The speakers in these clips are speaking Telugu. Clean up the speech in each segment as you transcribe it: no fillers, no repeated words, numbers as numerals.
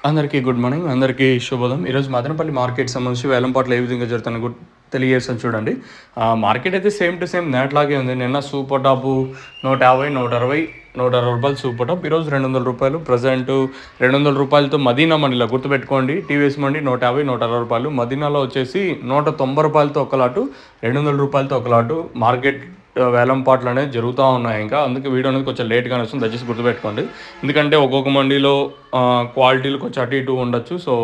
అందరికీ గుడ్ మార్నింగ్, అందరికీ శుభోదయం. ఈరోజు మదనపల్లి మార్కెట్ సంబంధించి వేలంపాట్లు ఏ విధంగా జరుగుతాయని తెలియజేస్తాను చూడండి. మార్కెట్ అయితే సేమ్ టు సేమ్ నేట్లాగే ఉంది. నిన్న సూపర్ టాపు 150, 160, 160 రూపాయలు సూపర్ టాప్. ఈరోజు 200 రూపాయలు. ప్రజెంట్ 200 రూపాయలతో మదీనా మండీలో గుర్తుపెట్టుకోండి, టీవీఎస్ మండి 150, 160 రూపాయలు. మదీనాలో వచ్చేసి 190 రూపాయలతో ఒక లాటు, 200 రూపాయలతో ఒక లాటు మార్కెట్ వేలంపాట్లు అనేది జరుగుతూ ఉన్నాయి. ఇంకా అందుకే వీడియో అనేది కొంచెం లేట్గానే వస్తుంది, దయచేసి గుర్తుపెట్టుకోండి. ఎందుకంటే ఒక్కొక్క మండీలో క్వాలిటీలు కొంచెం అటు ఇటు ఉండొచ్చు. సో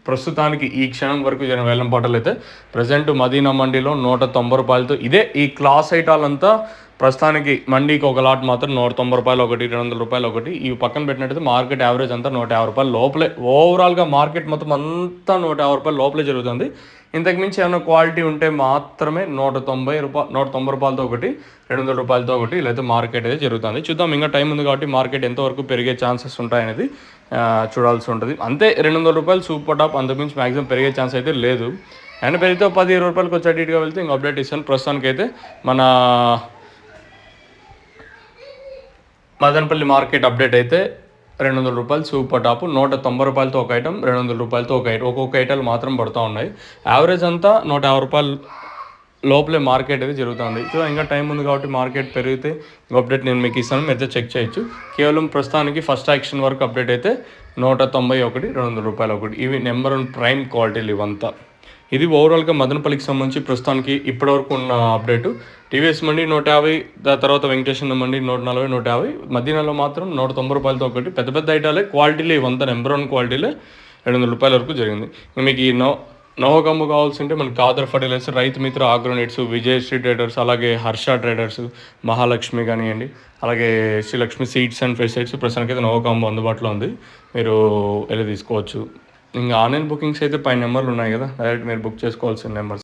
ప్రస్తుతానికి ఈ క్షణం వరకు జరిగిన వేలంపాటలు అయితే ప్రజెంట్ మదీనా మండీలో 190 రూపాయలతో ఇదే ఈ క్లాస్ ఐటాలంతా ప్రస్తుతానికి మండీకి ఒక లాట్ మాత్రం 190 రూపాయలు ఒకటి, 200 రూపాయలు ఒకటి. ఇవి పక్కన పెట్టినట్టయితే మార్కెట్ యావరేజ్ అంతా 150 రూపాయలు లోపలే. ఓవరాల్గా మార్కెట్ మొత్తం అంతా 150 రూపాయలు లోపలే జరుగుతుంది. ఇంతకుమించి ఏమైనా క్వాలిటీ ఉంటే మాత్రమే 190 రూపాయలతో ఒకటి, 200 రూపాయలతో ఒకటి లేదా మార్కెట్ అయితే జరుగుతుంది. చూద్దాం, ఇంకా టైం ఉంది కాబట్టి మార్కెట్ ఎంతవరకు పెరిగే ఛాన్సెస్ ఉంటాయనేది చూడాల్సి ఉంటుంది. అంతే, 200 రూపాయలు సూపర్ టాప్, అంతకుమించి మ్యాక్సిమం పెరిగే ఛాన్స్ అయితే లేదు. అండ్ పెరిగితే 10-20 రూపాయలకి వచ్చి అటు ఇటుగా వెళ్తే ఇంకా అప్డేట్ ఇస్తాను. ప్రస్తుతానికి అయితే మన మదనపల్లి మార్కెట్ అప్డేట్ అయితే 200 రూపాయలు సూపర్ టాప్, 190 రూపాయలతో ఒక ఐటమ్, 200 రూపాయలతో ఒక ఐటమ్, ఒక్కొక్క ఐటాలు మాత్రం పడుతూ ఉన్నాయి. యావరేజ్ అంతా 150 రూపాయలు లోపలే మార్కెట్ అయితే జరుగుతుంది. సో ఇంకా టైం ఉంది కాబట్టి మార్కెట్ పెరిగితే అప్డేట్ నేను మీకు ఇస్తాను, మీరు అయితే చెక్ చేయొచ్చు. కేవలం ప్రస్తుతానికి ఫస్ట్ యాక్షన్ వరకు అప్డేట్ అయితే 191, 200 రూపాయలు ఒకటి. ఇవి నెంబర్ 1 ప్రైమ్ క్వాలిటీలు ఇవంతా. ఇది ఓవరాల్గా మదనపల్లికి సంబంధించి ప్రస్తుతానికి ఇప్పటివరకు ఉన్న అప్డేటు. టీవీఎస్ మండి 150, తర్వాత వెంకటేశ్వర మండి 140, 150. మదీనాలో మాత్రం 190 రూపాయలతో ఒకటి. పెద్ద పెద్ద ఐటాలే, క్వాలిటీలే ఇవంతా నెంబర్ 1 క్వాలిటీలే 200 రూపాయల వరకు జరిగింది. మీకు ఈ నవగమ్ము కావాల్సింటే మనకి కాదర్ ఫర్టిలైజర్స్, రైతు మిత్ర ఆగ్రోనెట్స్, విజయశ్రీ ట్రేడర్స్, అలాగే హర్ష ట్రేడర్స్, మహాలక్ష్మి కానివ్వండి, అలాగే శ్రీలక్ష్మి సీడ్స్ అండ్ పెస్టిసైడ్స్ ప్రస్తుతానికి అయితే నవగమ్ము అందుబాటులో ఉంది, మీరు వెళ్ళి తీసుకోవచ్చు. ఇంకా ఆన్లైన్ బుకింగ్స్ అయితే పై నెంబర్లు ఉన్నాయి కదా, డైరెక్ట్ మీరు బుక్ చేసుకోవాల్సిన నెంబర్స్.